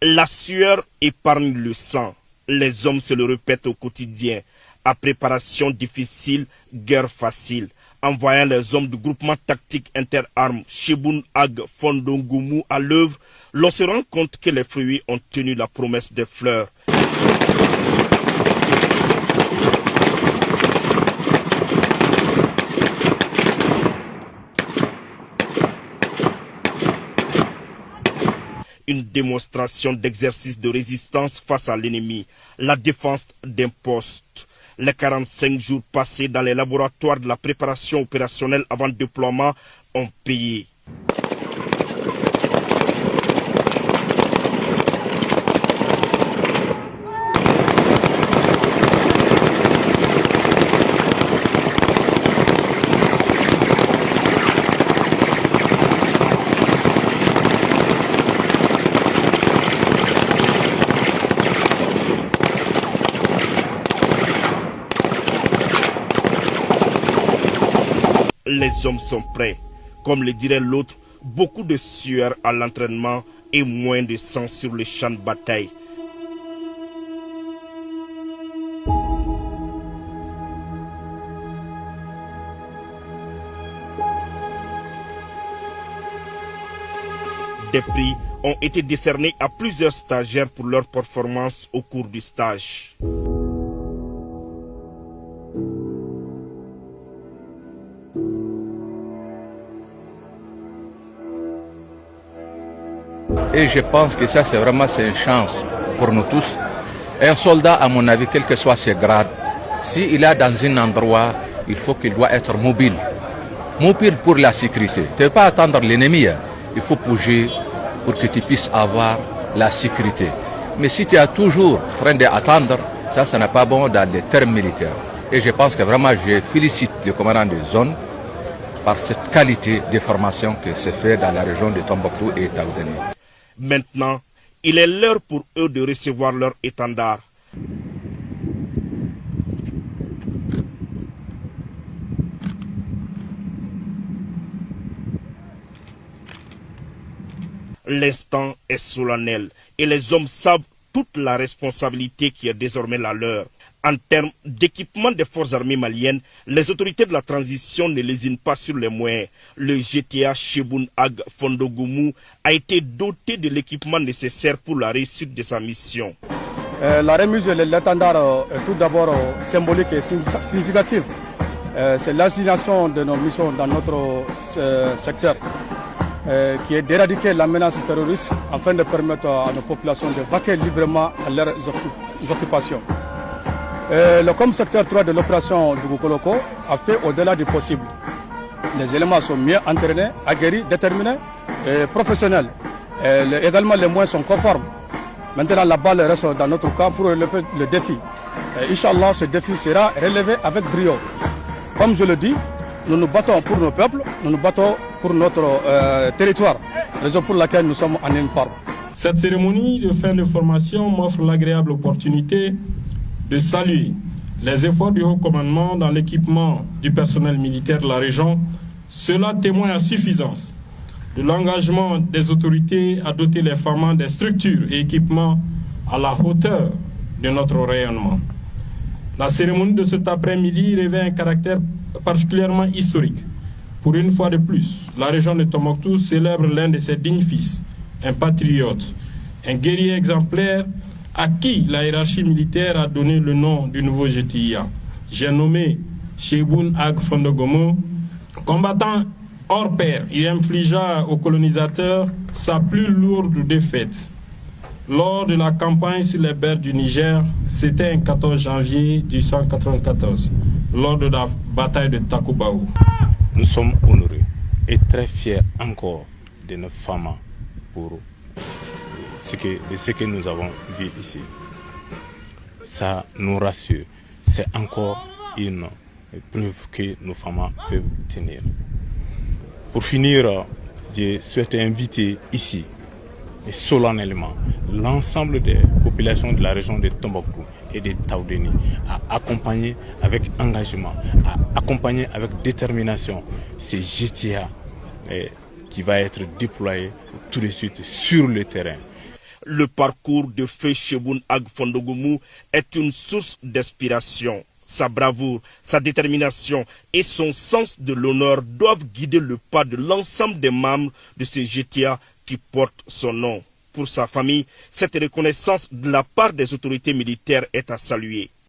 La sueur épargne le sang. Les hommes se le répètent au quotidien. À préparation difficile, guerre facile. En voyant les hommes du groupement tactique interarmes Cheboun Ag Fondongoumou à l'œuvre, l'on se rend compte que les fruits ont tenu la promesse des fleurs. Une démonstration d'exercice de résistance face à l'ennemi, la défense d'un poste. Les 45 jours passés dans les laboratoires de la préparation opérationnelle avant déploiement ont payé. Les hommes sont prêts. Comme le dirait l'autre, beaucoup de sueur à l'entraînement et moins de sang sur le champ de bataille. Des prix ont été décernés à plusieurs stagiaires pour leur performance au cours du stage. Et je pense que ça, c'est vraiment une chance pour nous tous. Un soldat, à mon avis, quel que soit ses grades, s'il est dans un endroit, il faut qu'il doit être mobile. Mobile pour la sécurité. Tu ne peux pas attendre l'ennemi. Il faut bouger pour que tu puisses avoir la sécurité. Mais si tu es toujours en train d'attendre, ça n'est pas bon dans les termes militaires. Et je pense que vraiment, je félicite le commandant de zone par cette qualité de formation que se fait dans la région de Tombouctou et Taouzéni. Maintenant, il est l'heure pour eux de recevoir leur étendard. L'instant est solennel et les hommes savent toute la responsabilité qui est désormais la leur. En termes d'équipement des forces armées maliennes, les autorités de la transition ne lésinent pas sur les moyens. Le GTA Cheboun Ag Fondogoumou a été doté de l'équipement nécessaire pour la réussite de sa mission. La remise de l'étendard est tout d'abord symbolique et significative. C'est l'assignation de nos missions dans notre secteur qui est d'éradiquer la menace terroriste afin de permettre à nos populations de vaquer librement à leurs occupations. Le com secteur 3 de l'opération du Gokoloko a fait au-delà du possible. Les éléments sont mieux entraînés, aguerris, déterminés et professionnels. Également, les moyens sont conformes. Maintenant, la balle reste dans notre camp pour relever le défi. Inch'Allah, ce défi sera relevé avec brio. Comme je le dis, nous nous battons pour nos peuples, nous nous battons pour notre territoire, raison pour laquelle nous sommes en uniforme. Cette cérémonie de fin de formation m'offre l'agréable opportunité de saluer les efforts du haut commandement dans l'équipement du personnel militaire de la région. Cela témoigne à suffisance de l'engagement des autorités à doter les FAMA des structures et équipements à la hauteur de notre rayonnement. La cérémonie de cet après-midi revêt un caractère particulièrement historique. Pour une fois de plus, la région de Tombouctou célèbre l'un de ses dignes fils, un patriote, un guerrier exemplaire à qui la hiérarchie militaire a donné le nom du nouveau GTIA. J'ai nommé Cheboun Ag Fondogoumou. Combattant hors pair, il infligea aux colonisateurs sa plus lourde défaite. Lors de la campagne sur les berges du Niger, c'était un 14 janvier 1894, lors de la bataille de Takubaou. Nous sommes honorés et très fiers encore de nos femmes pour ce que nous avons vu ici. Ça nous rassure. C'est encore une preuve que nos femmes peuvent tenir. Pour finir, je souhaite inviter ici, et solennellement, l'ensemble des populations de la région de Tombouctou et de Taouzéni à accompagner avec engagement, à accompagner avec détermination ces GTA qui va être déployé tout de suite sur le terrain. Le parcours de Feu Cheboun Ag Fondogoumou est une source d'inspiration. Sa bravoure, sa détermination et son sens de l'honneur doivent guider le pas de l'ensemble des membres de ce GTA qui porte son nom. Pour sa famille, cette reconnaissance de la part des autorités militaires est à saluer.